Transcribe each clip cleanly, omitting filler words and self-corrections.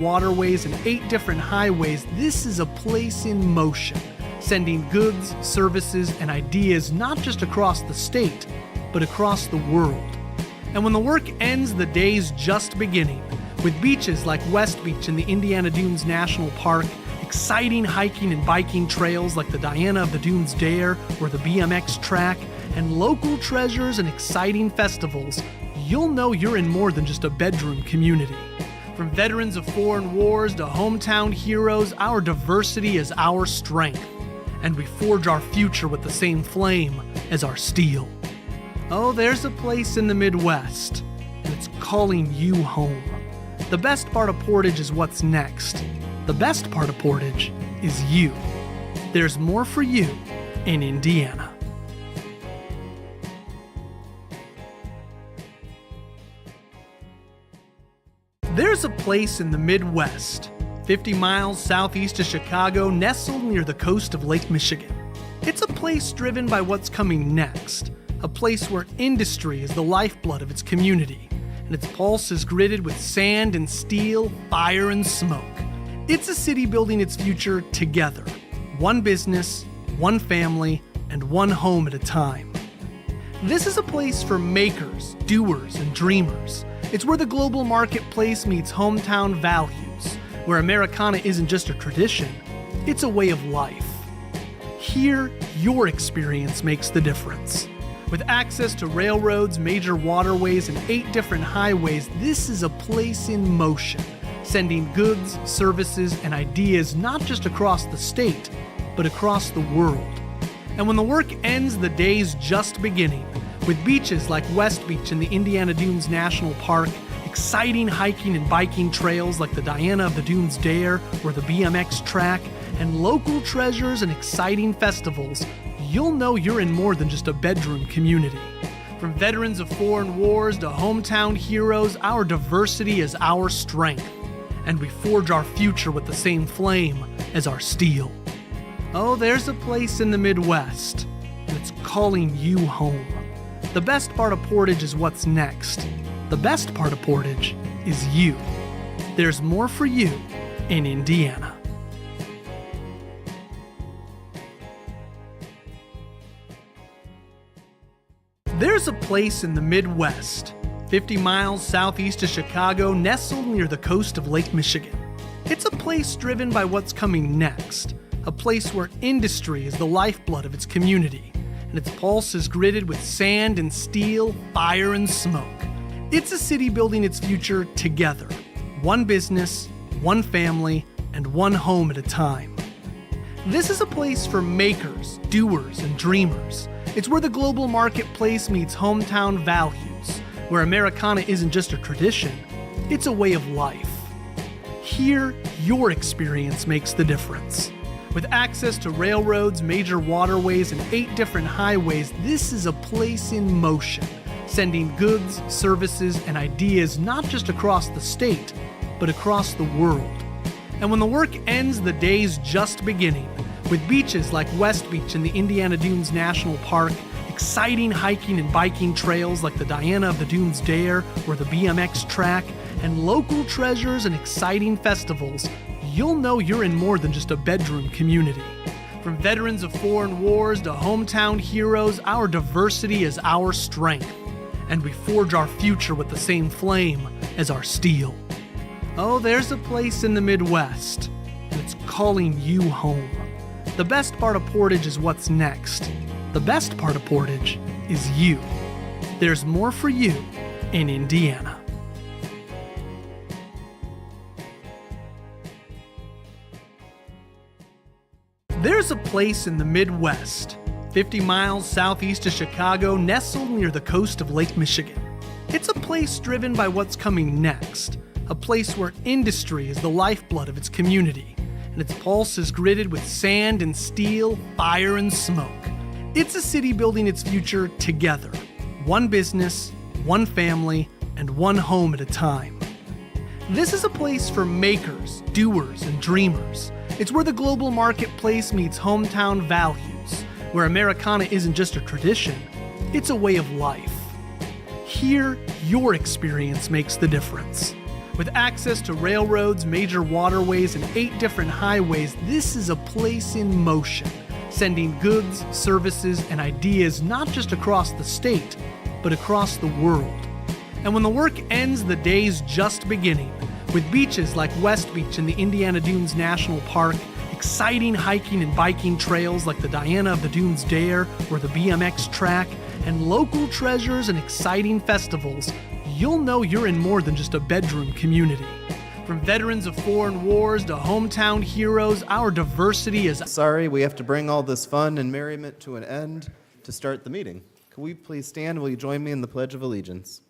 waterways and 8 different highways, this is a place in motion, sending goods, services, and ideas not just across the state, but across the world. And when the work ends, the day's just beginning, with beaches like West Beach in the Indiana Dunes National Park, exciting hiking and biking trails like the Diana of the Dunes Dare or the BMX track, and local treasures and exciting festivals, you'll know you're in more than just a bedroom community. From veterans of foreign wars to hometown heroes, our diversity is our strength, and we forge our future with the same flame as our steel. Oh, there's a place in the Midwest, and it's calling you home. The best part of Portage is what's next. The best part of Portage is you. There's more for you in Indiana. There's a place in the Midwest, 50 miles southeast of Chicago, nestled near the coast of Lake Michigan. It's a place driven by what's coming next, a place where industry is the lifeblood of its community, and its pulse is gritted with sand and steel, fire and smoke. It's a city building its future together, one business, one family, and one home at a time. This is a place for makers, doers, and dreamers. It's where the global marketplace meets hometown values, where Americana isn't just a tradition, it's a way of life. Here, your experience makes the difference. With access to railroads, major waterways, and 8 different highways, this is a place in motion, sending goods, services, and ideas not just across the state, but across the world. And when the work ends, the day's just beginning, with beaches like West Beach in the Indiana Dunes National Park, exciting hiking and biking trails like the Diana of the Dunes Dare or the BMX track, and local treasures and exciting festivals, you'll know you're in more than just a bedroom community. From veterans of foreign wars to hometown heroes, our diversity is our strength, and we forge our future with the same flame as our steel. Oh, there's a place in the Midwest, and it's calling you home. The best part of Portage is what's next. The best part of Portage is you. There's more for you in Indiana. There's a place in the Midwest, 50 miles southeast of Chicago, nestled near the coast of Lake Michigan. It's a place driven by what's coming next, a place where industry is the lifeblood of its community, and its pulse is gritted with sand and steel, fire and smoke. It's a city building its future together, one business, one family, and one home at a time. This is a place for makers, doers, and dreamers. It's where the global marketplace meets hometown values, where Americana isn't just a tradition, it's a way of life. Here, your experience makes the difference. With access to railroads, major waterways, and 8 different highways, this is a place in motion, sending goods, services, and ideas not just across the state, but across the world. And when the work ends, the day's just beginning, with beaches like West Beach in the Indiana Dunes National Park, exciting hiking and biking trails like the Diana of the Dunes Dare or the BMX track, and local treasures and exciting festivals, you'll know you're in more than just a bedroom community. From veterans of foreign wars to hometown heroes, our diversity is our strength, and we forge our future with the same flame as our steel. Oh, there's a place in the Midwest, and it's calling you home. The best part of Portage is what's next. The best part of Portage is you. There's more for you in Indiana. There's a place in the Midwest, 50 miles southeast of Chicago, nestled near the coast of Lake Michigan. It's a place driven by what's coming next, a place where industry is the lifeblood of its community, and its pulse is gritted with sand and steel, fire and smoke. It's a city building its future together, one business, one family, and one home at a time. This is a place for makers, doers, and dreamers. It's where the global marketplace meets hometown values, where Americana isn't just a tradition, it's a way of life. Here, your experience makes the difference. With access to railroads, major waterways, and 8 different highways, this is a place in motion, sending goods, services, and ideas not just across the state, but across the world. And when the work ends, the day's just beginning, with beaches like West Beach in the Indiana Dunes National Park, exciting hiking and biking trails like the Diana of the Dunes Dare or the BMX track, and local treasures and exciting festivals, you'll know you're in more than just a bedroom community. From veterans of foreign wars to hometown heroes, our diversity is... Sorry, we have to bring all this fun and merriment to an end to start the meeting. Can we please stand? Will you join me in the Pledge of Allegiance?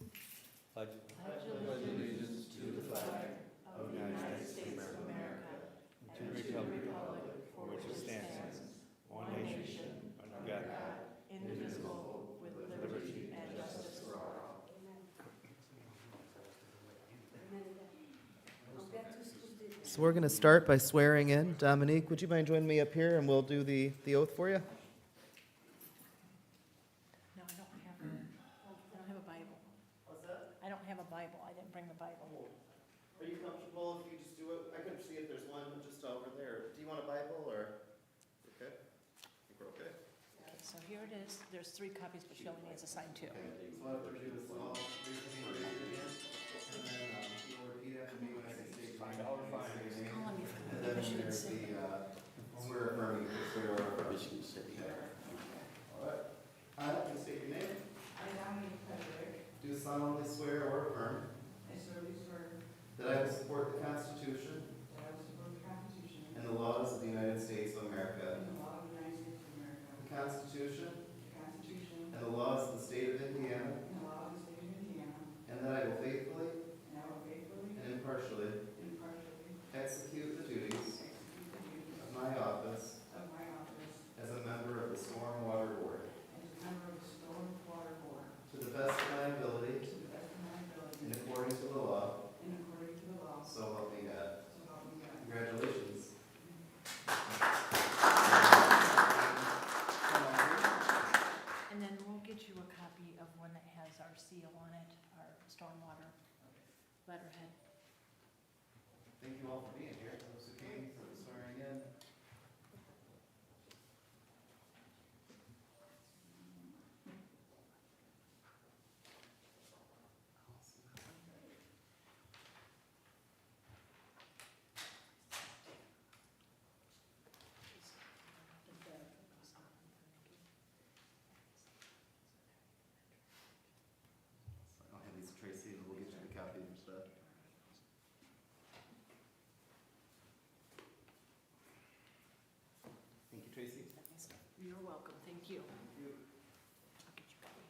So we're going to start by swearing in. Dominique, would you mind joining me up here and we'll do the oath for you? No, I don't have a Bible. What's that? I don't have a Bible. I didn't bring the Bible. Are you comfortable if you just do it? I can see if there's one just over there. Do you want a Bible or? Okay. I think we're okay. Okay, so here it is. There's 3 copies, but she only needs to sign 2. So what I'll do is I'll raise your hand, and then you'll repeat after me when I say state your name. And then there's the swear affirming, swear affirming. Michigan City. All right. I, please state your name. I, Dominique Frederick, Do solemnly swear or affirm I solemnly swear that I will support the Constitution that I will support the Constitution and the laws of the United States of America, and the law of the United States of America, the Constitution the Constitution and the laws of the state of Indiana, and the law of the state of Indiana, and that I will faithfully and I will faithfully and impartially and impartially execute the duties execute the duties of my office of my office as a member of the Stormwater Board as a member of the Stormwater Board to the best of my ability to the best of my ability and according to the law, and according to the law, so help me God. so help me God. Congratulations. And then we'll get you a copy of one that has our seal on it, our stormwater letterhead. Thank you all for being here. Those who came for the swearing in. I'll hand these to Tracy and we'll get you a copy of your stuff. Thank you, Tracy. You're welcome. Thank you. I'll get you a copy.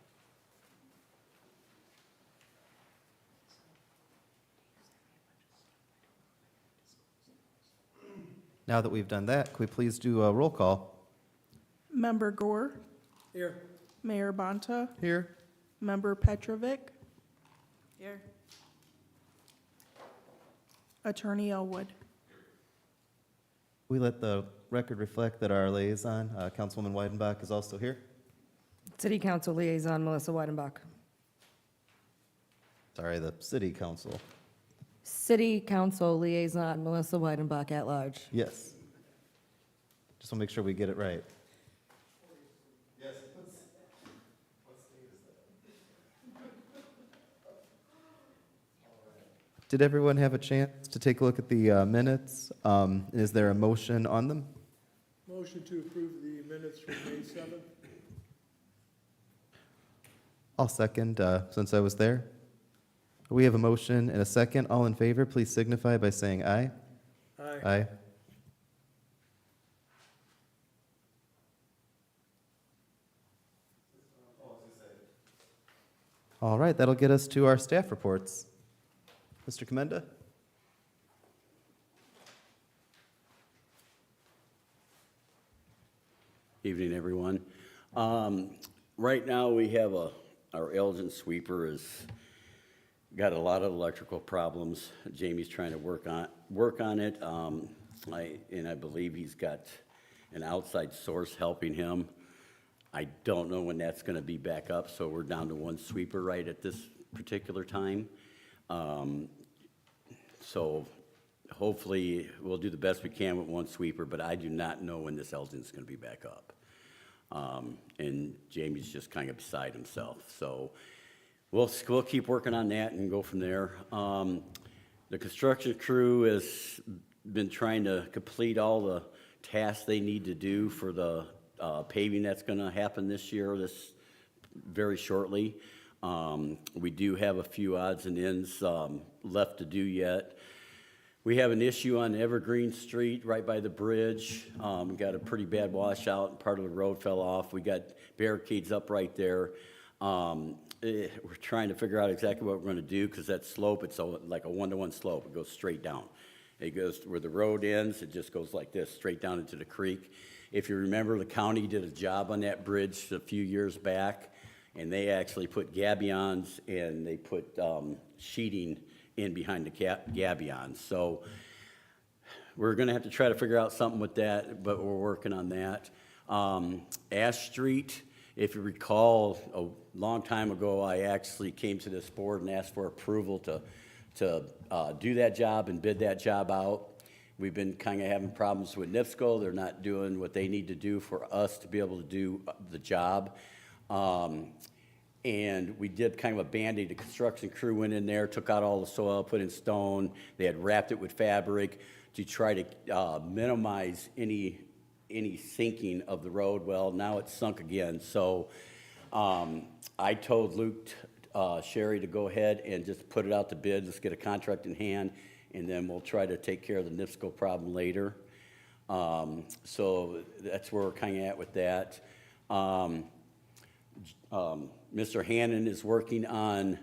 Now that we've done that, can we please do a roll call? Member Gore, Here. Mayor Bonta, Here. Member Petrovic, Here. Attorney Elwood. We let the record reflect that our liaison, Councilwoman Weidenbach, is also here. City Council Liaison Melissa Weidenbach. Sorry, the city council. City Council Liaison Melissa Weidenbach at large. Yes. Just want to make sure we get it right. Yes. Did everyone have a chance to take a look at the minutes? Is there a motion on them? Motion to approve the minutes from May 7th. I'll second, since I was there. We have a motion and a second. All in favor, please signify by saying aye. Aye. Aye. All right, that'll get us to our staff reports. Mr. Commenda? Evening, everyone. Right now, we have our Elgin sweeper has got a lot of electrical problems. Jamie's trying to work on it. I believe he's got an outside source helping him. I don't know when that's going to be back up, so we're down to one sweeper right at this particular time. So hopefully, we'll do the best we can with one sweeper, but I do not know when this Elgin's gonna be back up. And Jamie's just kind of beside himself, so we'll keep working on that and go from there. The construction crew has been trying to complete all the tasks they need to do for the paving that's gonna happen this year, very shortly. We do have a few odds and ends left to do yet. We have an issue on Evergreen Street right by the bridge. We got a pretty bad washout, and part of the road fell off. We got barricades up right there. We're trying to figure out exactly what we're gonna do, because that slope, it's like a one-to-one slope. It goes straight down. It goes where the road ends, it just goes like this, straight down into the creek. If you remember, the county did a job on that bridge a few years back, and they actually put gabions and they put sheeting in behind the gabions. So we're gonna have to try to figure out something with that, but we're working on that. Ash Street, if you recall, a long time ago, I actually came to this board and asked for approval to do that job and bid that job out. We've been kind of having problems with NIPSCO. They're not doing what they need to do for us to be able to do the job. And we did kind of a Band-Aid. The construction crew went in there, took out all the soil, put in stone. They had wrapped it with fabric to try to minimize any sinking of the road. Well, now it's sunk again. So I told Luke Sherry to go ahead and just put it out to bid. Let's get a contract in hand, and then we'll try to take care of the NIPSCO problem later. So that's where we're kind of at with that. Mr. Hannon is working on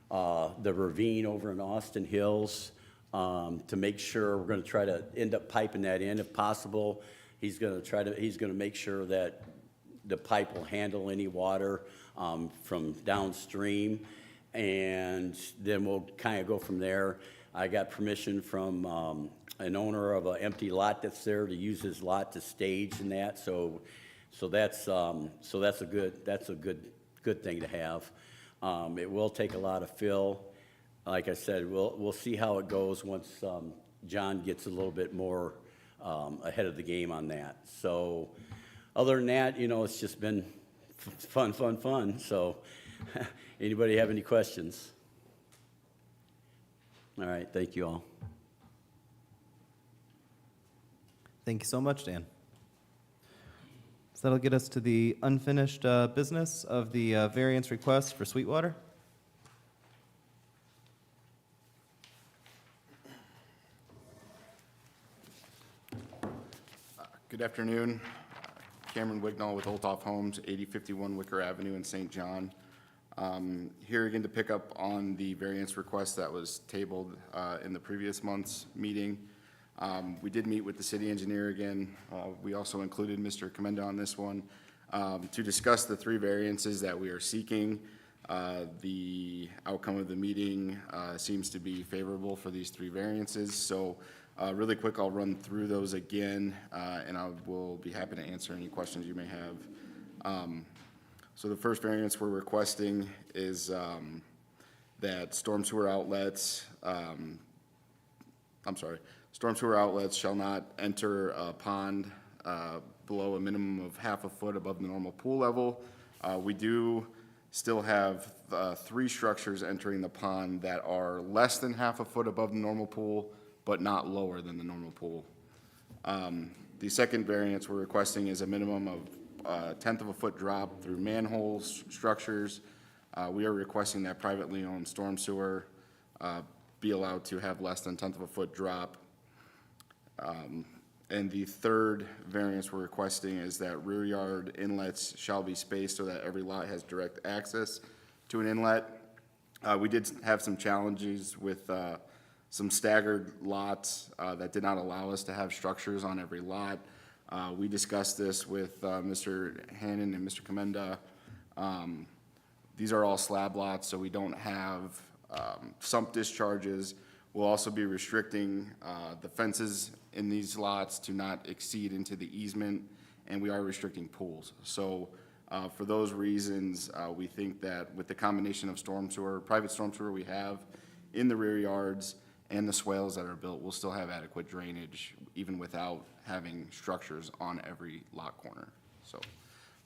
the ravine over in Austin Hills to make sure we're going to try to end up piping that in if possible. He's going to make sure that the pipe will handle any water from downstream, and then we'll kind of go from there. I got permission from an owner of an empty lot that's there to use his lot to stage and that. So that's a good thing to have. It will take a lot of fill. Like I said, we'll see how it goes once John gets a little bit more ahead of the game on that. So other than that, it's just been fun. So anybody have any questions? All right, thank you all. Thank you so much, Dan. So that'll get us to the unfinished business of the variance request for Sweetwater. Good afternoon. Cameron Wignall with Olthoff Homes, 8051 Wicker Avenue in St. John. Here again to pick up on the variance request that was tabled in the previous month's meeting. We did meet with the city engineer again. We also included Mr. Commenda on this one to discuss the three variances that we are seeking. The outcome of the meeting seems to be favorable for these three variances. So really quick, I'll run through those again, and I will be happy to answer any questions you may have. So the first variance we're requesting is that storm sewer outlets shall not enter a pond below a minimum of half a foot above the normal pool level. We do still have three structures entering the pond that are less than half a foot above the normal pool, but not lower than the normal pool. The second variance we're requesting is a minimum of a tenth of a foot drop through manholes, structures. We are requesting that privately owned storm sewer be allowed to have less than tenth of a foot drop. And the third variance we're requesting is that rear yard inlets shall be spaced so that every lot has direct access to an inlet. We did have some challenges with some staggered lots that did not allow us to have structures on every lot. We discussed this with Mr. Hannon and Mr. Commenda. These are all slab lots, so we don't have sump discharges. We'll also be restricting the fences in these lots to not exceed into the easement, and we are restricting pools. So for those reasons, we think that with the combination of storm sewer, private storm sewer we have in the rear yards, and the swales that are built will still have adequate drainage even without having structures on every lot corner. So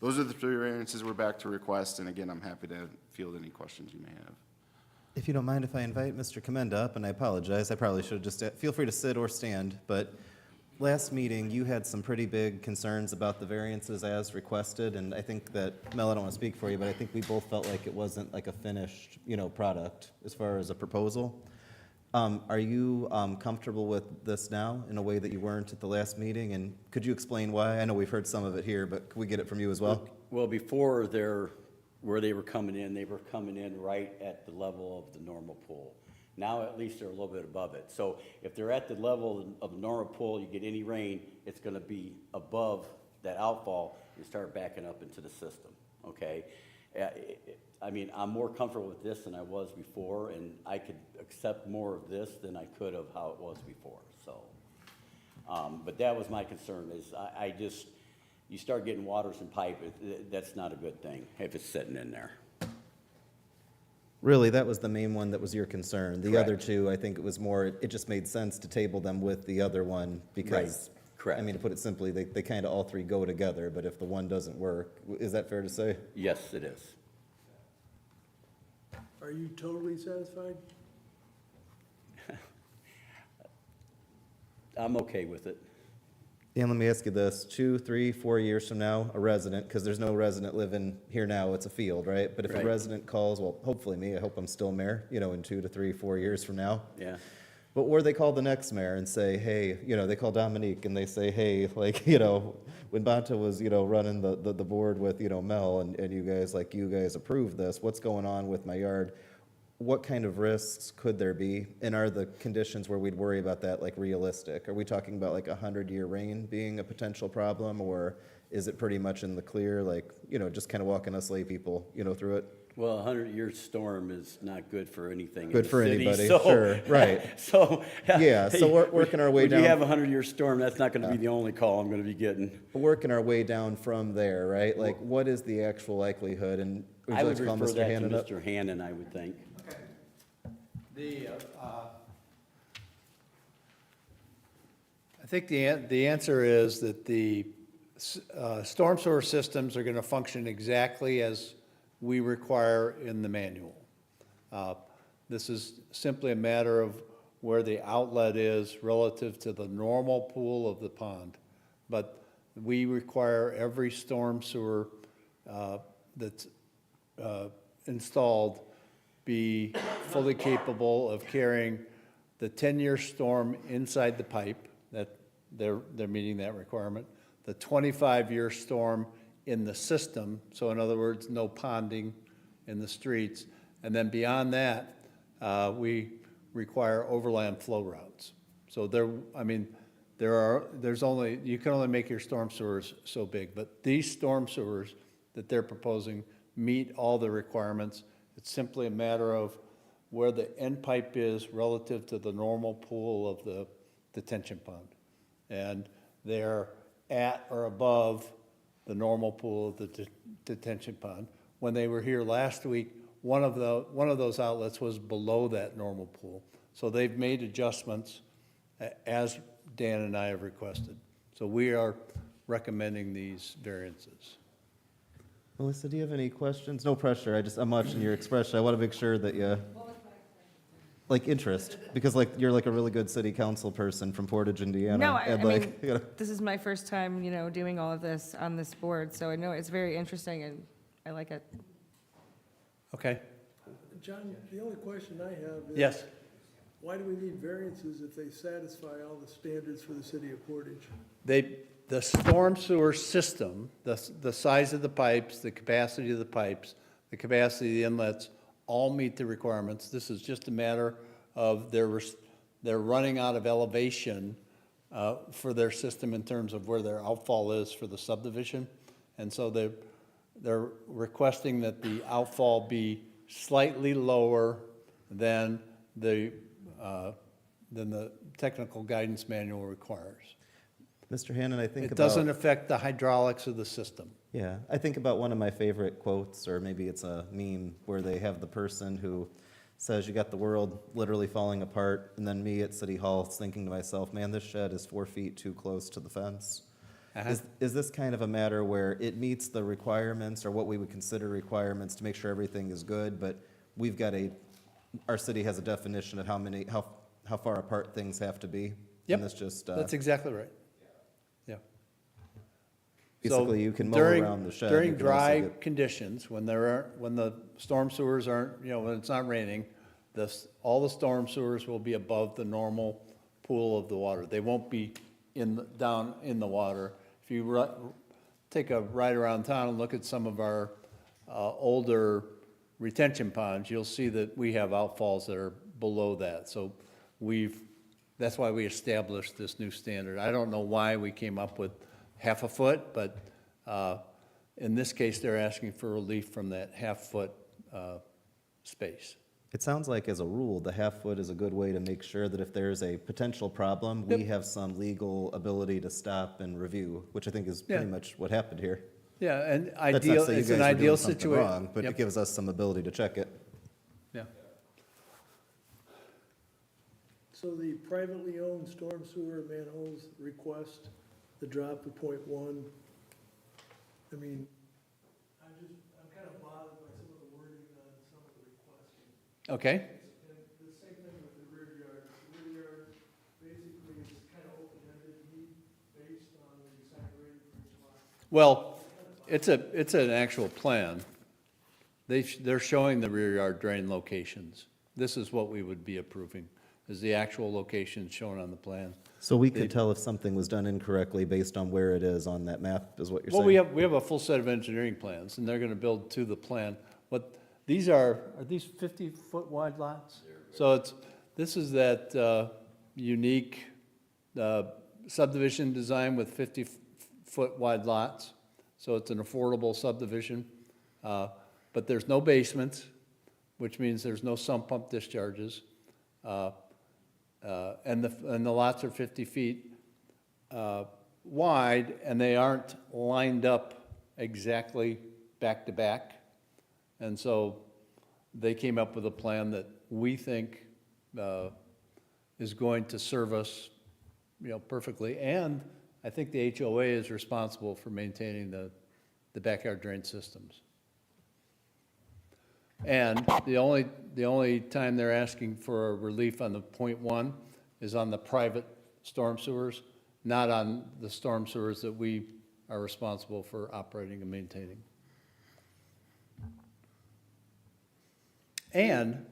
those are the 3 variances we're back to request, and again, I'm happy to field any questions you may have. If you don't mind if I invite Mr. Commenda up, and I apologize, I probably should have just, feel free to sit or stand, but last meeting, you had some pretty big concerns about the variances as requested, and I think that, Mel, I don't want to speak for you, but I think we both felt like it wasn't like a finished, product as far as a proposal. Are you comfortable with this now in a way that you weren't at the last meeting? And could you explain why? I know we've heard some of it here, but could we get it from you as well? Well, before where they were coming in right at the level of the normal pool. Now, at least they're a little bit above it. So if they're at the level of the normal pool, you get any rain, it's gonna be above that outfall and start backing up into the system, okay? I mean, I'm more comfortable with this than I was before, and I could accept more of this than I could of how it was before, so. But that was my concern, is I just, you start getting waters in pipe, that's not a good thing if it's sitting in there. Really, that was the main one that was your concern. The other Correct. two, I think it was more, it just made sense to table them with the other one because, Correct. I mean, to put it simply, they kind of all 3 go together, but if the one doesn't work, is that fair to say? Yes, it is. Are you totally satisfied? I'm okay with it. Dan, let me ask you this, 2, 3, 4 years from now, a resident, because there's no resident living here now, it's a field, right? But if a Right. resident calls, well, hopefully me, I hope I'm still mayor, in 2 to 3, 4 years from now. Yeah. But or they call the next mayor and say, hey, they call Dominique and they say, hey, like, when Banta was, running the board with, Mel and you guys approved this, what's going on with my yard? What kind of risks could there be? And are the conditions where we'd worry about that like realistic? Are we talking about like 100-year rain being a potential problem, or is it pretty much in the clear, like, just kind of walking us lay people, through it? Well, a 100-year storm is not good for anything in Good the for city, anybody, so- sure, right. So. Yeah, so we're working our way When down. you have a 100-year storm, that's not gonna be the only call I'm gonna be getting. Working our way down from there, right? Like, what is the actual likelihood? And would I you like would to call refer Mr. that to Hannon up? Mr. Hannon, I would think. I think the answer is that the storm sewer systems are going to function exactly as we require in the manual. This is simply a matter of where the outlet is relative to the normal pool of the pond. But we require every storm sewer that's installed be fully capable of carrying the 10-year storm inside the pipe, that they're meeting that requirement, the 25-year storm in the system, so in other words, no ponding in the streets, and then beyond that, we require overland flow routes. So you can only make your storm sewers so big, but these storm sewers that they're proposing meet all the requirements. It's simply a matter of where the end pipe is relative to the normal pool of the detention pond. And they're at or above the normal pool of the detention pond. When they were here last week, one of those outlets was below that normal pool. So they've made adjustments as Dan and I have requested. So we are recommending these variances. Melissa, do you have any questions? No pressure, I'm watching your expression. I want to make sure that you, like, interest, because like, you're like a really good city council person from Portage, Indiana. No, I and, mean, like, this is my first time, doing all of this on this board, so I know it's very interesting and I like it. Okay? John, the only question I have is. Yes? Why do we need variances if they satisfy all the standards for the city of Portage? The storm sewer system, the size of the pipes, the capacity of the pipes, the capacity of the inlets, all meet the requirements. This is just a matter of they're running out of elevation for their system in terms of where their outfall is for the subdivision. And so they're requesting that the outfall be slightly lower than the technical guidance manual requires. Mr. Hannon, I think It about. doesn't affect the hydraulics of the system. Yeah, I think about one of my favorite quotes, or maybe it's a meme, where they have the person who says you got the world literally falling apart, and then me at City Hall thinking to myself, man, this shed is 4 feet too close to the fence. Is this kind of a matter where it meets the requirements, or what we would consider requirements to make sure everything is good, but we've got our city has a definition of how far apart things have to be? Yep, And this just, that's exactly right. Yeah. basically, you can mow During- around the shed. During you can also dry get- conditions, when the storm sewers aren't, when it's not raining, all the storm sewers will be above the normal pool of the water. They won't be down in the water. If you take a ride around town and look at some of our older retention ponds, you'll see that we have outfalls that are below that. So that's why we established this new standard. I don't know why we came up with half a foot, but in this case, they're asking for relief from that half-foot space. It sounds like, as a rule, the half-foot is a good way to make sure that if there's a potential problem, we have some legal ability to stop and review, which I think is pretty Yeah. much what happened here. Yeah, and That's not ideal, saying you it's an guys were doing ideal something situation. wrong, but it gives us some ability to check it. Yeah. So the privately owned storm sewer manholes request the drop to .1. I mean, I'm kind of bothered by some of the wording on some of the requesting. Okay, And the same thing with the rear yard. The rear yard basically is kind of open-ended need based on the side rating for each lot. well, it's an actual plan. They're showing the rear yard drain locations. This is what we would be approving, is the actual location shown on the plan. So we could tell if something was done incorrectly based on where it is on that map, is what you're saying? Well, we have a full set of engineering plans, and they're gonna build to the plan. Are these 50-foot wide lots? So this is that unique subdivision design with 50-foot wide lots. So it's an affordable subdivision, but there's no basements, which means there's no sump pump discharges. And the lots are 50 feet wide, and they aren't lined up exactly back to back. And so they came up with a plan that we think is going to serve us, perfectly. And I think the HOA is responsible for maintaining the backyard drain systems. And the only time they're asking for a relief on the .1 is on the private storm sewers, not on the storm sewers that we are responsible for operating and maintaining. And,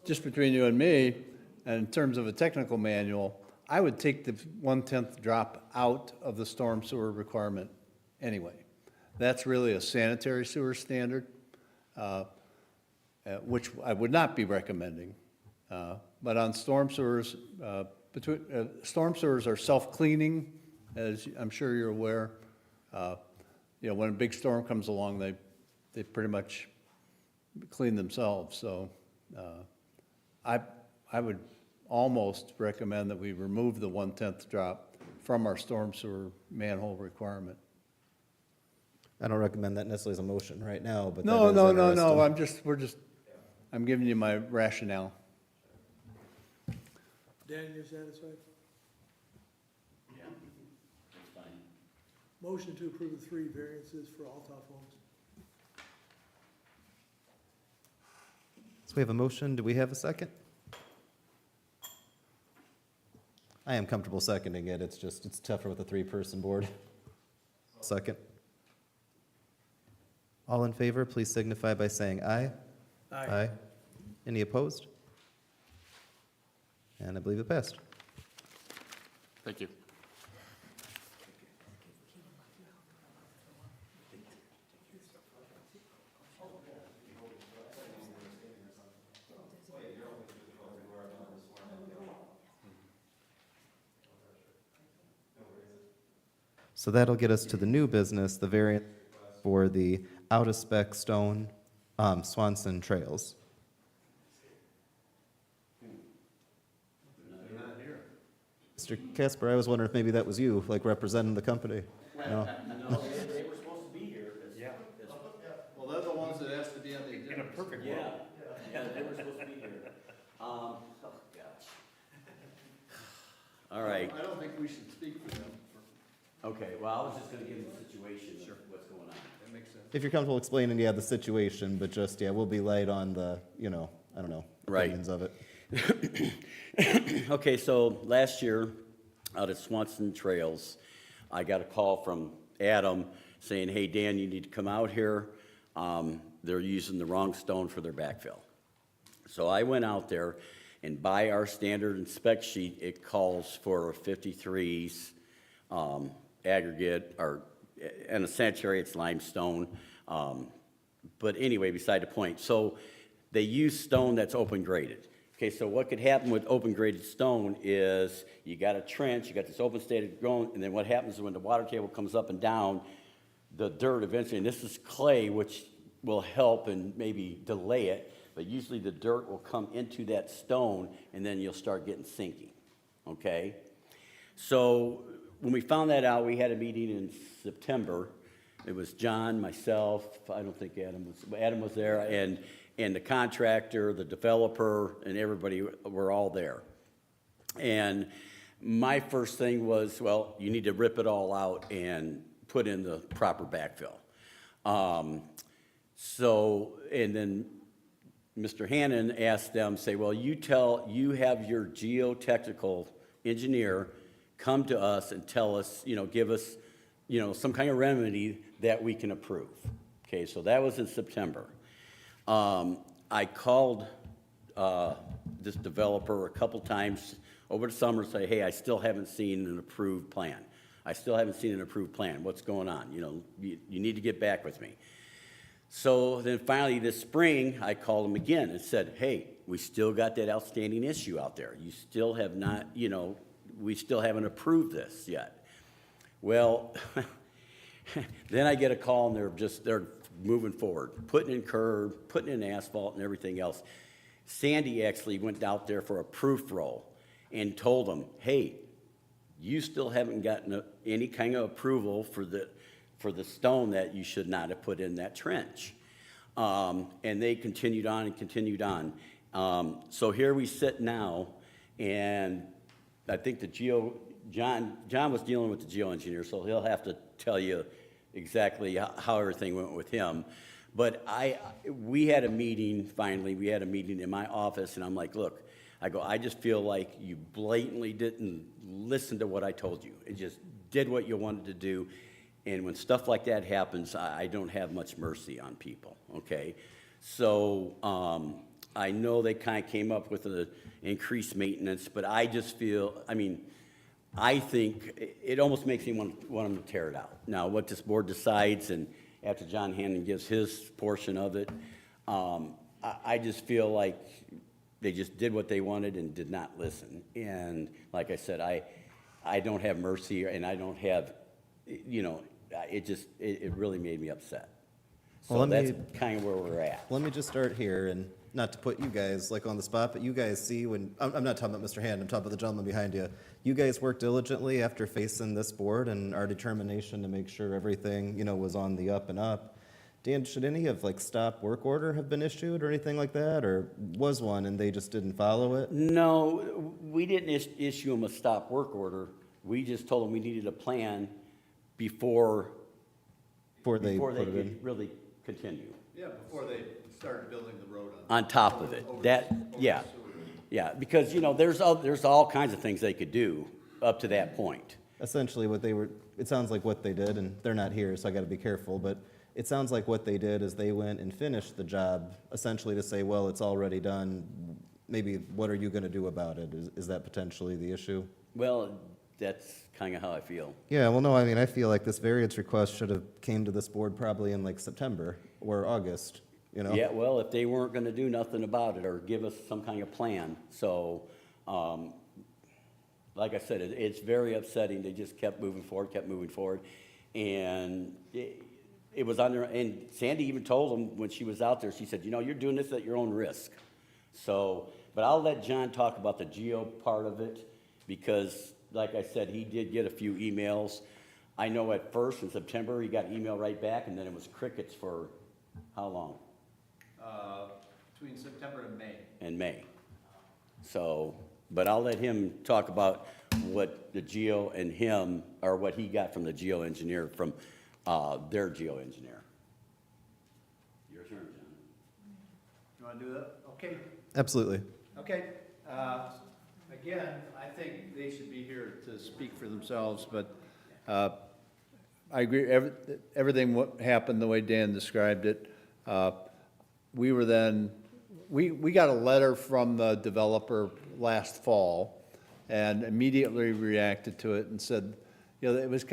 just between you and me, and in terms of a technical manual, I would take the 1/10 drop out of the storm sewer requirement anyway. That's really a sanitary sewer standard, which I would not be recommending. But on storm sewers, storm sewers are self-cleaning, as I'm sure you're aware. When a big storm comes along, they pretty much clean themselves. So I would almost recommend that we remove the 1/10 drop from our storm sewer manhole requirement. I don't recommend that necessarily as a motion right now, but No, that is no, interesting. I'm giving you my rationale. Dan, you're satisfied? Yeah, that's fine. Motion to approve the 3 variances for Altoff Homes. So we have a motion, do we have a second? I am comfortable seconding it, it's tougher with a 3-person board. Second. All in favor, please signify by saying aye. Aye. Any opposed? And I believe it passed. Thank you. So that'll get us to the new business, the variant for the out-of-spec stone Swanson Trails. Mr. Casper, I was wondering if maybe that was you, like representing the company. No? No, they were supposed to be here. Well, they're the ones that asked to be on the agenda. Yeah, they were supposed to be here. we should speak for them. Okay, well, I was just gonna give him the situation of what's going on. That makes sense. If you're comfortable explaining, yeah, the situation, but just, yeah, we'll be light on the, I don't know, Right. opinions of it. Okay, so last year, out at Swanson Trails, I got a call from Adam saying, hey, Dan, you need to come out here. They're using the wrong stone for their backfill. So I went out there, and by our standard and spec sheet, it calls for 53s, aggregate, or, and essentially it's limestone. But anyway, beside the point. So they use stone that's open graded. Okay, so what could happen with open graded stone is you got a trench, you got this open stated ground, and then what happens is when the water table comes up and down, the dirt eventually, and this is clay, which will help and maybe delay it, but usually the dirt will come into that stone and then you'll start getting sinking, okay? So when we found that out, we had a meeting in September. It was John, myself, I don't think Adam was there, and the contractor, the developer, and everybody were all there. And my first thing was, well, you need to rip it all out and put in the proper backfill. And then Mr. Hannon asked them, say, well, you have your geotechnical engineer come to us and tell us, give us, some kind of remedy that we can approve. Okay, so that was in September. I called this developer a couple times over the summer and say, hey, I still haven't seen an approved plan. What's going on? You need to get back with me. So then finally this spring, I called him again and said, hey, we still got that outstanding issue out there. You still have not, we still haven't approved this yet. Well, then I get a call and they're moving forward, putting in curb, putting in asphalt and everything else. Sandy actually went out there for a proof roll and told them, hey, you still haven't gotten any kind of approval for the stone that you should not have put in that trench. And they continued on and continued on. So here we sit now, and I think John was dealing with the geoengineer, so he'll have to tell you exactly how everything went with him. But we had a meeting, finally, in my office, and I'm like, look, I just feel like you blatantly didn't listen to what I told you. It just did what you wanted to do. And when stuff like that happens, I don't have much mercy on people, okay? So I know they kind of came up with an increased maintenance, but I just feel, I think it almost makes me want them to tear it out. Now, what this board decides, and after John Hannon gives his portion of it, I just feel like they just did what they wanted and did not listen. And like I said, I don't have mercy, and I don't have, it really made me upset. So Well, that's kind of where we're at. Let me just start here, and not to put you guys on the spot, but you guys see when, I'm not talking about Mr. Hand, I'm talking about the gentleman behind you. You guys worked diligently after facing this board and our determination to make sure everything, was on the up and up. Dan, should any of stop work order have been issued or anything like that, or was one and they just didn't follow it? No, we didn't issue them a stop work order. We just told them we needed a plan before they could really continue. Yeah, before they started building the road On top of it, yeah, because, there's all kinds of things they could do up to that point. Essentially it sounds like what they did, and they're not here, so I gotta be careful, but it sounds like what they did is they went and finished the job essentially to say, well, it's already done. Maybe what are you gonna do about it? Is that potentially the issue? Well, that's kind of how I feel. Yeah, well, no, I feel like this variance request should have came to this board probably in September or August, Yeah, well, if they weren't gonna do nothing about it or give us some kind of plan, so, like I said, it's very upsetting. They just kept moving forward, and it was on their, and Sandy even told them when she was out there, she said, you're doing this at your own risk. So, but I'll let John talk about the geo part of it, because, like I said, he did get a few emails. I know at first in September, he got an email right back, and then it was crickets for how long? Between September and May. In May. So, But I'll let him talk about what the geo and him, or what he got from the geoengineer, from their geoengineer. Your turn, John. You want to do that? Okay. Absolutely. Okay. Again, I think they should be here to speak for themselves, but I agree, everything what happened the way Dan described it. We were then, we got a letter from the developer last fall and immediately reacted to it and said, you know, it was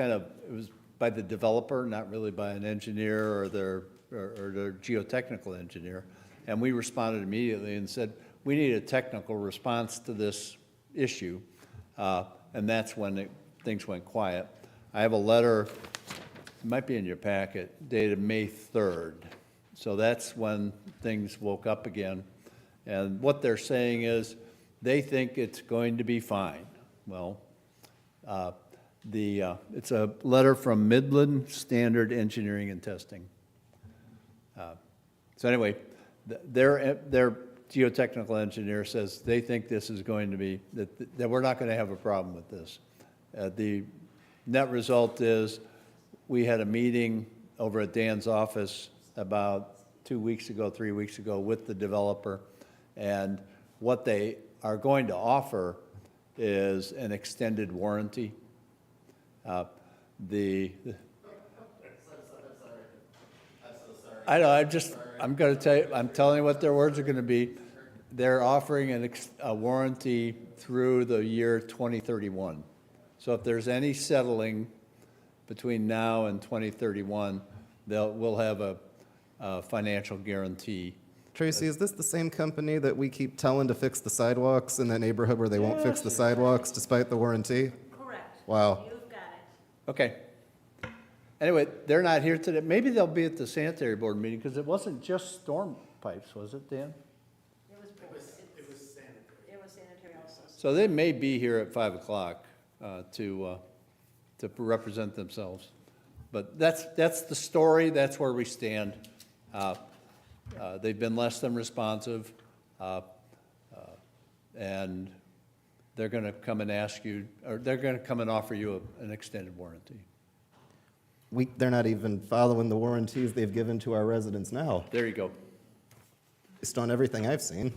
by the developer, not really by an engineer or their geotechnical engineer. And we responded immediately and said, we need a technical response to this issue. And that's when things went quiet. I have a letter, it might be in your packet, dated May 3rd. So that's when things woke up again. And what they're saying is, they think it's going to be fine. Well, it's a letter from Midland Standard Engineering and Testing. So anyway, their geotechnical engineer says they think this is going to be, that we're not going to have a problem with this. The net result is, we had a meeting over at Dan's office about 2 weeks ago, 3 weeks ago, with the developer, and what they are going to offer is an extended warranty. I know, I'm going to tell you, I'm telling you what their words are going to be. They're offering a warranty through the year 2031. So if there's any settling between now and 2031, we'll have a financial guarantee. Tracy, is this the same company that we keep telling to fix the sidewalks in that neighborhood where they won't fix the sidewalks despite the warranty? Correct. Wow. You've got it. Okay. Anyway, they're not here today. Maybe they'll be at the sanitary board meeting, because it wasn't just storm pipes, was it, Dan? It was both. It was sanitary. It was sanitary also. So they may be here at 5 o'clock to represent themselves. But that's the story. That's where we stand. They've been less than responsive, and they're going to come and ask you, or they're going to come and offer you an extended warranty. They're not even following the warranties they've given to our residents now, There you go. based on everything I've seen.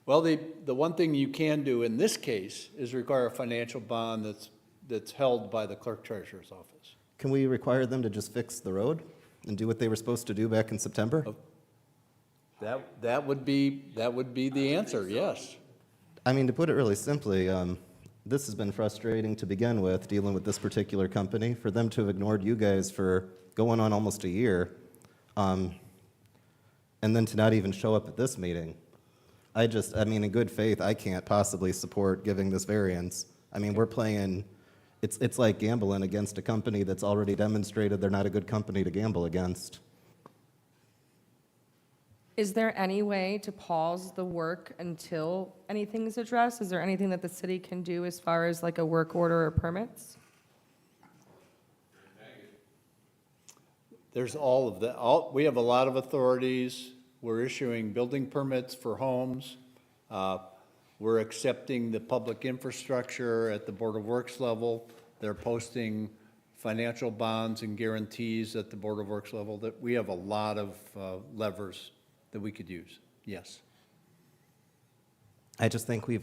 Well, the one thing you can do in this case is require a financial bond that's held by the clerk treasurer's office. Can we require them to just fix the road and do what they were supposed to do back in September? That would be the answer, yes. I mean, to put it really simply, this has been frustrating to begin with, dealing with this particular company. For them to have ignored you guys for going on almost a year, and then to not even show up at this meeting. I mean, in good faith, I can't possibly support giving this variance. I mean, we're playing, it's like gambling against a company that's already demonstrated they're not a good company to gamble against. Is there any way to pause the work until anything is addressed? Is there anything that the city can do as far as like a work order or permits? There's all of that. We have a lot of authorities. We're issuing building permits for homes. We're accepting the public infrastructure at the Board of Works level. They're posting financial bonds and guarantees at the Board of Works level. That we have a lot of levers that we could use, yes. I just think we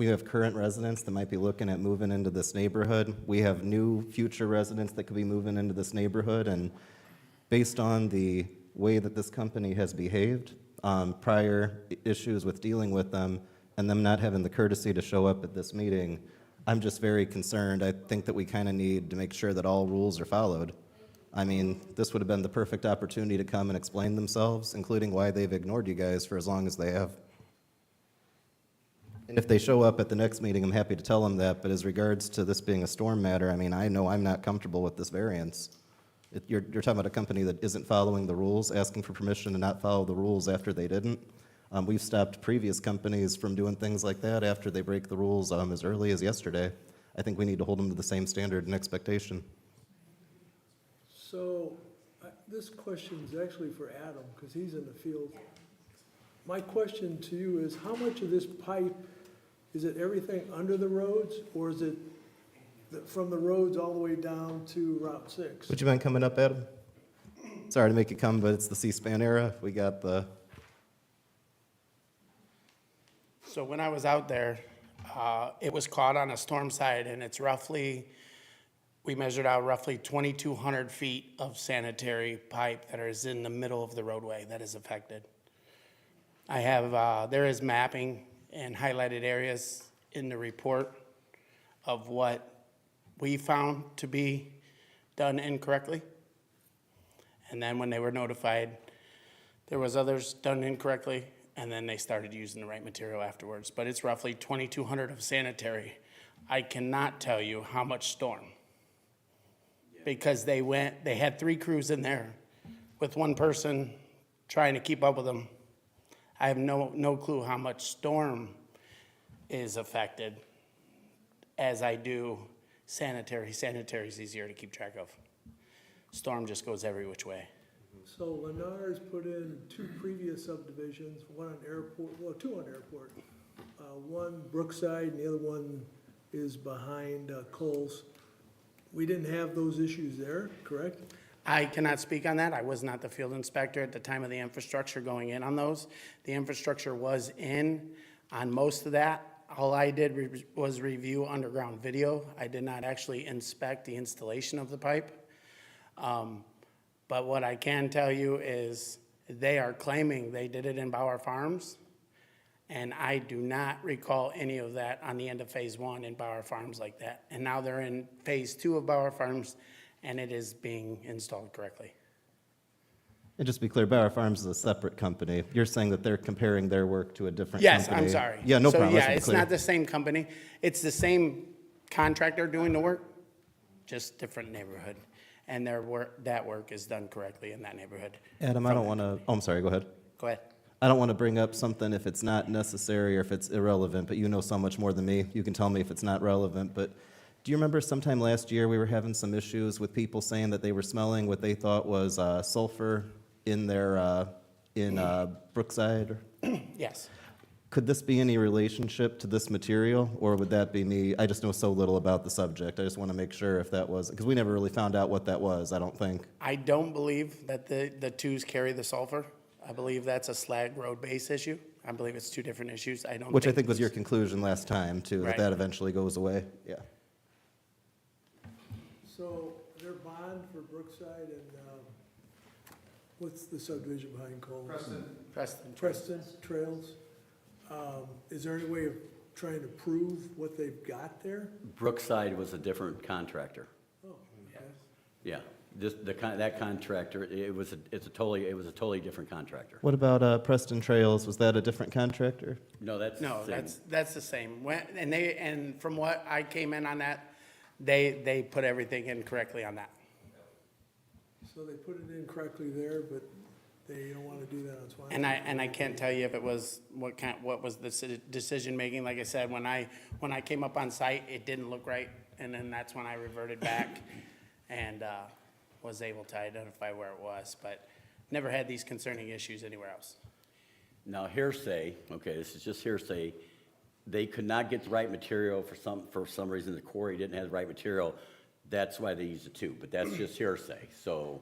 have current residents that might be looking at moving into this neighborhood. We have new future residents that could be moving into this neighborhood, and based on the way that this company has behaved, prior issues with dealing with them, and them not having the courtesy to show up at this meeting, I'm just very concerned. I think that we kind of need to make sure that all rules are followed. I mean, this would have been the perfect opportunity to come and explain themselves, including why they've ignored you guys for as long as they have. And if they show up at the next meeting, I'm happy to tell them that, but as regards to this being a storm matter, I mean, I know I'm not comfortable with this variance. You're talking about a company that isn't following the rules, asking for permission to not follow the rules after they didn't. We've stopped previous companies from doing things like that after they break the rules as early as yesterday. I think we need to hold them to the same standard and expectation. So, this question is actually for Adam, because he's in the field. My question to you is, how much of this pipe is it everything under the roads, or is it from the roads all the way down to Route 6? Would you mind coming up, Adam? Sorry to make you come, but it's the C-SPAN era. We got the, So when I was out there, it was caught on a storm side, and it's roughly, we measured out roughly 2,200 feet of sanitary pipe that is in the middle of the roadway that is affected. I have, there is mapping and highlighted areas in the report of what we found to be done incorrectly. And then when they were notified, there was others done incorrectly, and then they started using the right material afterwards. But it's roughly 2,200 of sanitary. I cannot tell you how much storm. Because they had 3 crews in there with one person trying to keep up with them. I have no clue how much storm is affected as I do sanitary. Sanitary is easier to keep track of. Storm just goes every which way. So Lennar's put in 2 previous subdivisions, one on Airport, well, 2 on Airport. One Brookside and the other one is behind Coles. We didn't have those issues there, correct? I cannot speak on that. I was not the field inspector at the time of the infrastructure going in on those. The infrastructure was in on most of that. All I did was review underground video. I did not actually inspect the installation of the pipe. But what I can tell you is they are claiming they did it in Bauer Farms, and I do not recall any of that on the end of phase 1 in Bauer Farms like that. And now they're in phase 2 of Bauer Farms, and it is being installed correctly. and just to be clear, Bauer Farms is a separate company. You're saying that they're comparing their work to a different Yes, company? I'm sorry. Yeah, no problem. So, Let's yeah, be it's clear. not the same company. It's the same contractor doing the work, just different neighborhood. And that work is done correctly in that neighborhood. Adam, I don't want to, oh, I'm sorry, go ahead. Go ahead. I don't want to bring up something if it's not necessary or if it's irrelevant, but you know so much more than me. You can tell me if it's not relevant, but do you remember sometime last year we were having some issues with people saying that they were smelling what they thought was sulfur in their, in Brookside? Yes. Could this be any relationship to this material, or would that be me? I just know so little about the subject. I just want to make sure if that was, because we never really found out what that was, I don't think. I don't believe that the twos carry the sulfur. I believe that's a slag road base issue. I believe it's 2 different issues. Which I think was your conclusion last time, too, that Right. that eventually goes away. Yeah. So their bond for Brookside and, what's the subdivision behind Coles? Preston Trails. Is there any way of trying to prove what they've got there? Brookside was a different contractor. Oh, okay. Yeah, just that contractor, it was a totally different contractor. What about Preston Trails? Was that a different contractor? No, that's No, the same. that's the same. And from what I came in on that, they put everything in correctly on that. So they put it in correctly there, but they don't want to do that on Swan. And I can't tell you if it was what was the decision making. Like I said, when I came up on site, it didn't look right, and then that's when I reverted back and was able to identify where it was. But never had these concerning issues anywhere else. Now hearsay, okay, this is just hearsay. They could not get the right material for some reason. The quarry didn't have the right material. That's why they used the 2, but that's just hearsay. So.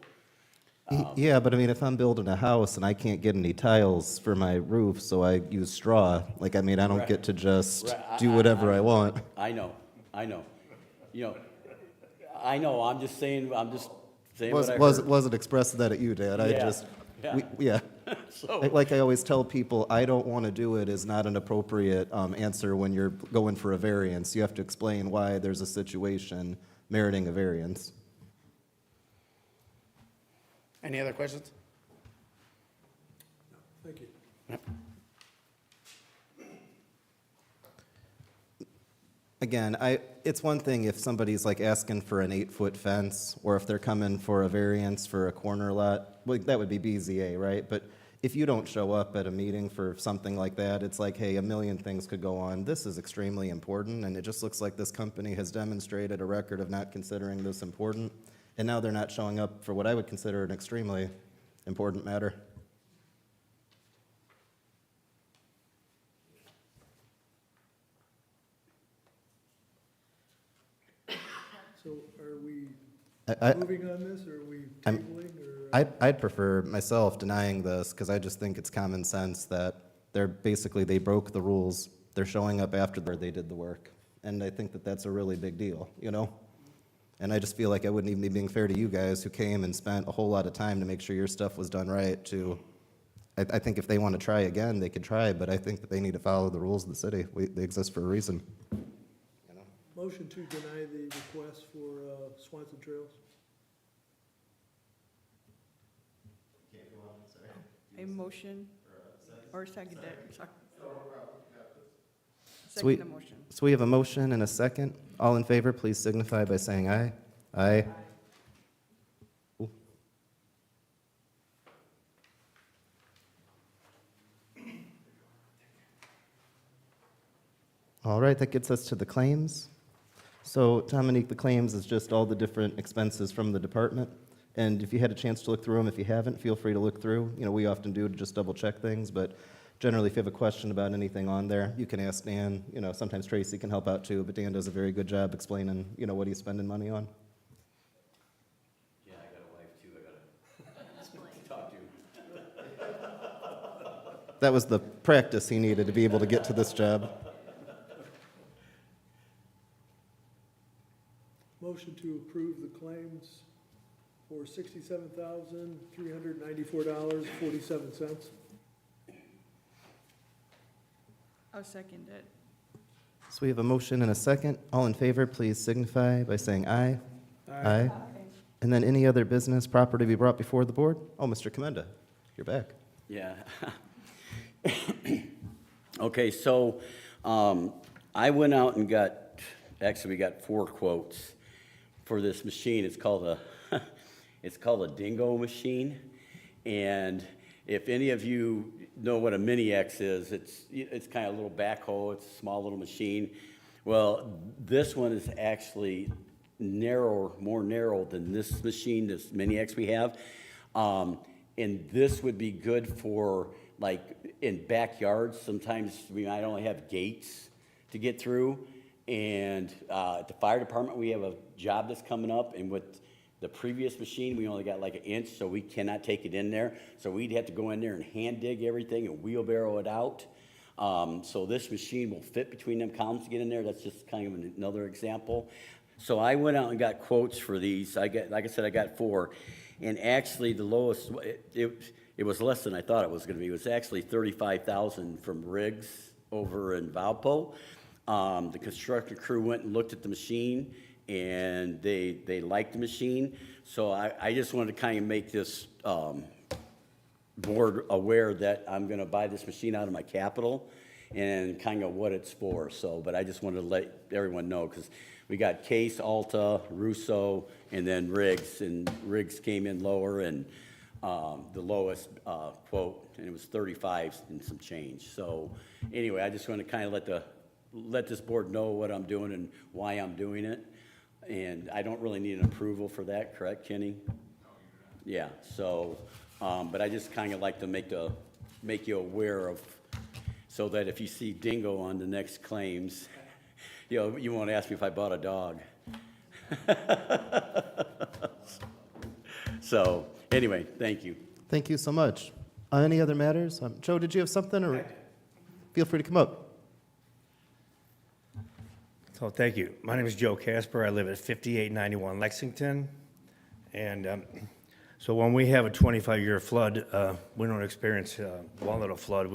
Yeah, but I mean, if I'm building a house and I can't get any tiles for my roof, so I use straw, like, I mean, I don't Right. get to just Right, do whatever I want. I know. You know, I know, I'm just saying what I heard. Wasn't expressing that at you, Dad. I Yeah, just, yeah. yeah. So, Like I always tell people, I don't want to do it is not an appropriate answer when you're going for a variance. You have to explain why there's a situation meriting a variance. Any other questions? Thank you. Again, it's one thing if somebody's like asking for an 8-foot fence, or if they're coming for a variance for a corner lot, well, that would be BZA, right? But if you don't show up at a meeting for something like that, it's like, hey, a million things could go on. This is extremely important, and it just looks like this company has demonstrated a record of not considering this important, and now they're not showing up for what I would consider an extremely important matter. So are we I, moving on this, or are we I'm- tabling, or? I'd prefer myself denying this, because I just think it's common sense that they broke the rules. They're showing up after they did the work. And I think that that's a really big deal, you know? And I just feel like I wouldn't even be being fair to you guys who came and spent a whole lot of time to make sure your stuff was done right I think if they want to try again, they could try, but I think that they need to follow the rules of the city. They exist for a reason. Motion to deny the request for Swanson Trails. A motion or second it, sorry. So we- Second the motion. So we have a motion and a second. All in favor, please signify by saying aye. Aye. Ooh. All right, that gets us to the claims. So Dominique, the claims is just all the different expenses from the department. And if you had a chance to look through them, if you haven't, feel free to look through. You know, we often do to just double check things, but generally, if you have a question about anything on there, you can ask Dan. You know, sometimes Tracy can help out too, but Dan does a very good job explaining, you know, what he's spending money on. Yeah, I got a wife too, I gotta talk to. That was the practice he needed to be able to get to this job. Motion to approve the claims for $67,394.47. I'll second it. So we have a motion and a second. All in favor, please signify by saying aye. Aye. And then any other business proper to be brought before the board? Oh, Mr. Commenda, you're back. Yeah. Okay, so I went out and we got 4 quotes for this machine. It's called a dingo machine. And if any of you know what a mini X is, it's kind of a little backhoe. It's a small little machine. Well, this one is actually more narrow than this machine, this mini X we have. And this would be good for like in backyards. Sometimes we might only have gates to get through. And at the fire department, we have a job that's coming up, and with the previous machine, we only got like 1 inch, so we cannot take it in there. So we'd have to go in there and hand dig everything and wheelbarrow it out. So this machine will fit between them columns to get in there. That's just kind of another example. So I went out and got quotes for these. Like I said, I got 4. And actually, the lowest, it was less than I thought it was going to be. It was actually $35,000 from Riggs over in Valpo. The construction crew went and looked at the machine, and they liked the machine. So I just wanted to kind of make this board aware that I'm going to buy this machine out of my capital and kind of what it's for. So, but I just wanted to let everyone know, because we got Case, Alta, Russo, and then Riggs, and Riggs came in lower, and the lowest quote, and it was 35 and some change. So anyway, I just want to kind of let this board know what I'm doing and why I'm doing it. And I don't really need an approval for that, correct, Kenny? Yeah, so, but I just kind of like to make you aware of, so that if you see dingo on the next claims, you know, you won't ask me if I bought a dog. So, anyway, thank you. Thank you so much. Any other matters? Joe, did you have something, or feel free to come up? So, thank you. My name is Joe Casper. I live at 5891 Lexington. And so when we have a 25-year flood, we don't experience one little flood.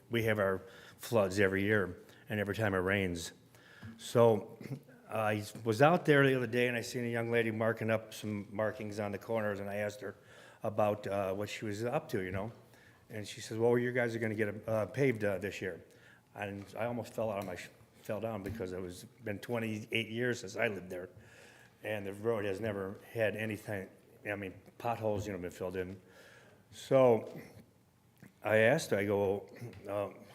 We have our floods every year, and every time it rains. So I was out there the other day, and I seen a young lady marking up some markings on the corners, and I asked her about what she was up to, you know. And she says, well, you guys are going to get paved this year. And I almost fell down because it was been 28 years since I lived there, and the road has never had anything. I mean, potholes, you know, been filled in. So I asked her, I go,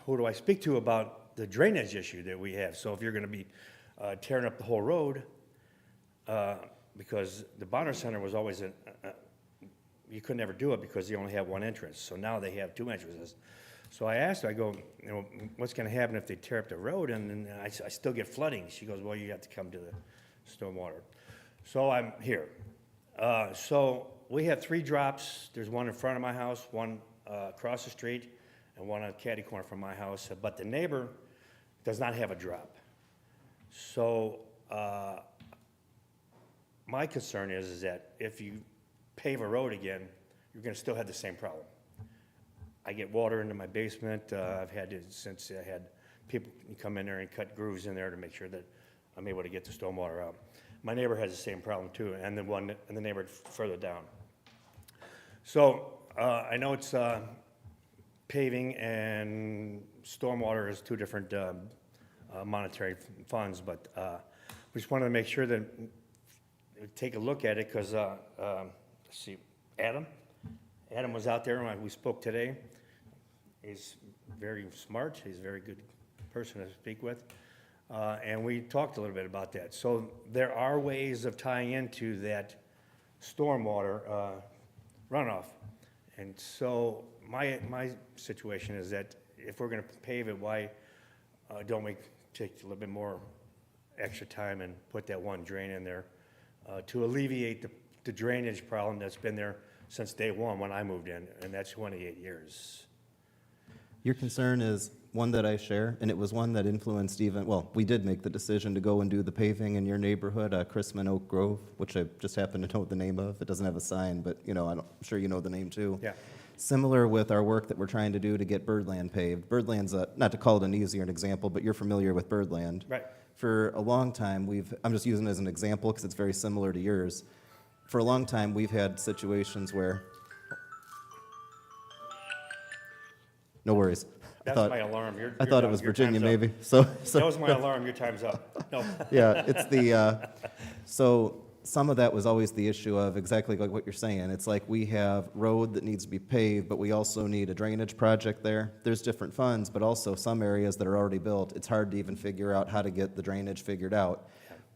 who do I speak to about the drainage issue that we have? So if you're going to be tearing up the whole road, because the Bonner Center was always you could never do it because they only have one entrance. So now they have 2 entrances. So I asked her, I go, you know, what's going to happen if they tear up the road and I still get flooding? She goes, well, you have to come to the stormwater. So I'm here. So we have 3 drops. There's one in front of my house, one across the street, and one on catty corner from my house. But the neighbor does not have a drop. So my concern is that if you pave a road again, you're gonna still have the same problem. I get water into my basement. I've had it since I had people come in there and cut grooves in there to make sure that I'm able to get the stormwater out. My neighbor has the same problem too, and the neighbor further down. So I know it's paving and stormwater is 2 different monetary funds, but we just wanted to make sure that we take a look at it because, let's see, Adam was out there and we spoke today. He's very smart. He's a very good person to speak with. And we talked a little bit about that. So there are ways of tying into that stormwater runoff. And so my situation is that if we're going to pave it, why don't we take a little bit more extra time and put that one drain in there to alleviate the drainage problem that's been there since day one when I moved in, and that's 28 years. Your concern is one that I share, and it was one that influenced even, well, we did make the decision to go and do the paving in your neighborhood, Chrisman Oak Grove, which I just happen to know the name of. It doesn't have a sign, but, I'm sure you know the name too. Yeah. Similar with our work that we're trying to do to get Birdland paved. Birdland's, not to call it an easier example, but you're familiar with Birdland. Right. For a long time, I'm just using it as an example because it's very similar to yours. For a long time, we've had situations where, no worries. That's my alarm. I thought it was your Virginia, time's up. maybe. So That was my alarm. Your time's up. No. yeah, it's so some of that was always the issue of exactly like what you're saying. It's like we have road that needs to be paved, but we also need a drainage project there. There's different funds, but also some areas that are already built, it's hard to even figure out how to get the drainage figured out.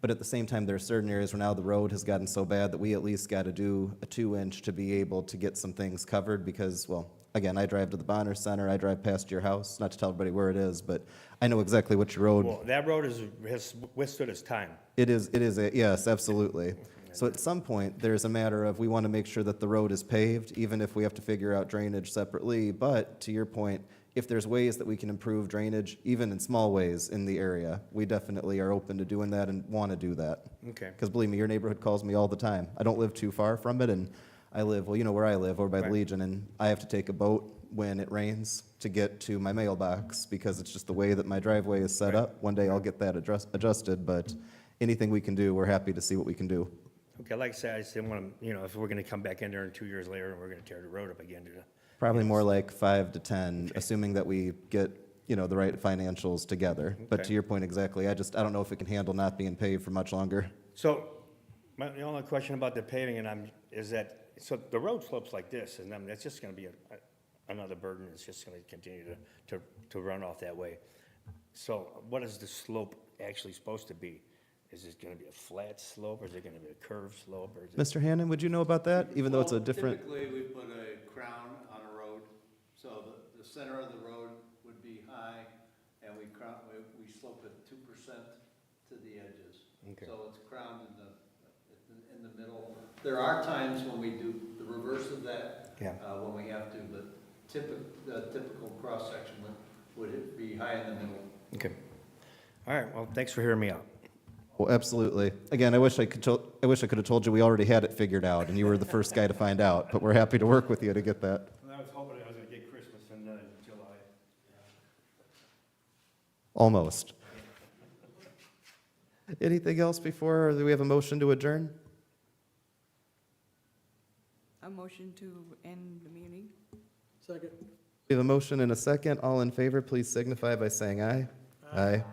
But at the same time, there are certain areas where now the road has gotten so bad that we at least got to do a 2-inch to be able to get some things covered because, well, again, I drive to the Bonner Center, I drive past your house, not to tell everybody where it is, but I know exactly what your road. Well, that road has withstood its time. It is, yes, absolutely. So at some point, there's a matter of we want to make sure that the road is paved, even if we have to figure out drainage separately. But to your point, if there's ways that we can improve drainage, even in small ways in the area, we definitely are open to doing that and want to do that. Okay. Because believe me, your neighborhood calls me all the time. I don't live too far from it, and I live, well, you know where I live, over by the Right. Legion, and I have to take a boat when it rains to get to my mailbox because it's just the way that my driveway is set Right. up. One day I'll get that adjusted, but anything we can do, we're happy to see what we can do. Okay, like I said, I just didn't want to, if we're going to come back in there 2 years later and we're going to tear the road up again. Probably more like 5 to 10, assuming that we get, the right financials together. But Okay. to your point exactly, I don't know if it can handle not being paved for much longer. So, the only question about the paving is that, so the road slopes like this, and then it's just going to be another burden. It's just going to continue to run off that way. So what is the slope actually supposed to be? Is it going to be a flat slope, or is it going to be a curved slope? Or is it... Mr. Hannon, would you know about that, even though it's a Well, different? Typically, we put a crown on a road, so the center of the road would be high, and we slope it 2% to the edges. Okay. So it's crowned in the middle. There are times when we do the reverse of that, Yeah. when we have to, but the typical cross-section would be high in the middle. Okay. All right, well, thanks for hearing me out. Well, absolutely. Again, I wish I could have told you we already had it figured out, and you were the first guy to find out, but we're happy to work with you to get that. I was hoping I was going to get Christmas in July. Almost. Anything else before, or do we have a motion to adjourn? A motion to end the meeting? Second. We have a motion and a second. All in favor, please signify by saying aye. Aye.